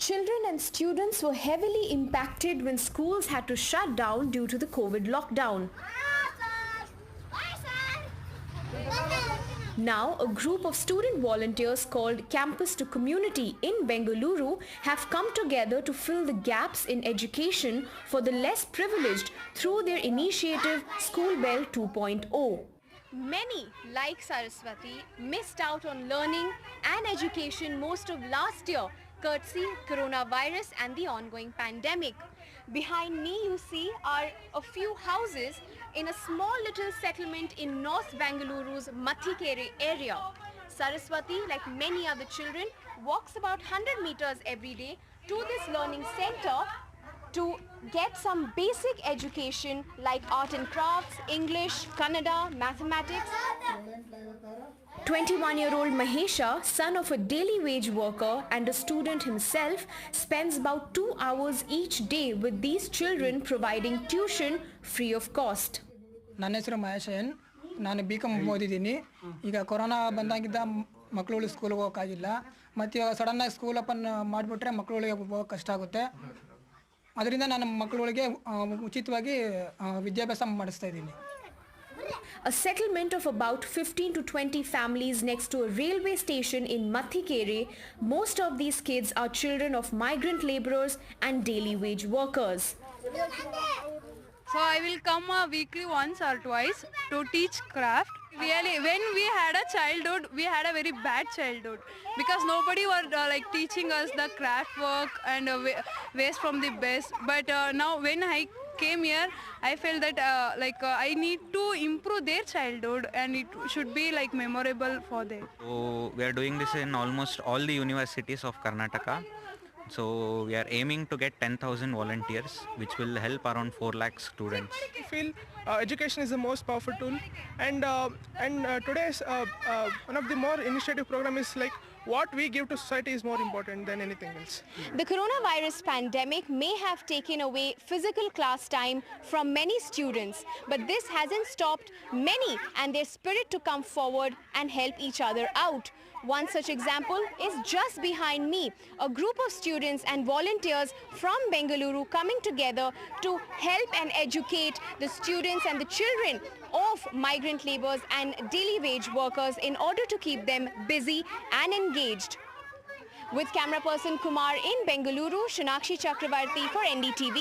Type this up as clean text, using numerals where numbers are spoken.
Children and students were heavily impacted when schools had to shut down due to the COVID lockdown. Now, a group of student volunteers called Campus to Community in Bengaluru have come together to fill the gaps in education for the less privileged through their initiative School Bell 2.0. Many, like Saraswati, missed out on learning and education most of last year, courtesy coronavirus and the ongoing pandemic. Behind me you see are a few houses in a small little settlement in North Bengaluru's Mathikere area. Saraswati, like many other children, walks about 100 meters every day to this learning center to get some basic education like art and crafts, English, Kannada, mathematics. 21-year-old Mahesha, son of a daily wage worker and a student himself, spends about 2 hours each day with these children providing tuition free of cost. ನನ್ನ ಹೆಸರು Mahesh N. ನಾನು BCom ಓದಿದ್ದೀನಿ. ಈಗ corona ಬಂದಾಗಿದ್ದ ಮಕ್ಕಳುಗಳು ಸ್ಕೂಲ್ಗೆ ಹೋಗೋಕ್ಕಾಗಿಲ್ಲ. ಮತ್ತು ಇವಾಗ ಸಡನ್ನಾಗಿ ಸ್ಕೂಲ್ ಓಪನ್ ಮಾಡಿಬಿಟ್ರೆ ಮಕ್ಕಳುಗಳಿಗೆ ಹೋಗೋಕ್ಕೆ ಕಷ್ಟ ಆಗುತ್ತೆ. ಅದರಿಂದ ನಾನು ಮಕ್ಕಳುಗಳಿಗೆ ಉಚಿತವಾಗಿ ವಿದ್ಯಾಭ್ಯಾಸ ಮಾಡಿಸ್ತಾ ಇದ್ದೀನಿ. A settlement of about 15 to 20 families next to a railway station in Mathikere, most of these kids are children of migrant laborers and daily wage workers. So I will come weekly once or twice to teach craft. Really, when we had a childhood, we had a very bad childhood because nobody were like teaching us the craft work and waste from the best. But now when I came here, I felt that I need to improve their childhood and it should be like memorable for them. So we are doing this in almost all the universities of Karnataka. So we are aiming to get 10,000 volunteers, which will help around 4 lakh students. I feel education is the most powerful tool, and today's one of the more initiative program is like what we give to society is more important than anything else. The coronavirus pandemic may have taken away physical class time from many students, but this hasn't stopped many and their spirit to come forward and help each other out. One such example is just behind me, a group of students and volunteers from Bengaluru coming together to help and educate the students and the children of migrant laborers and daily wage workers in order to keep them busy and engaged. With camera person Kumar in Bengaluru, Shanakshi Chakravarti for NDTV.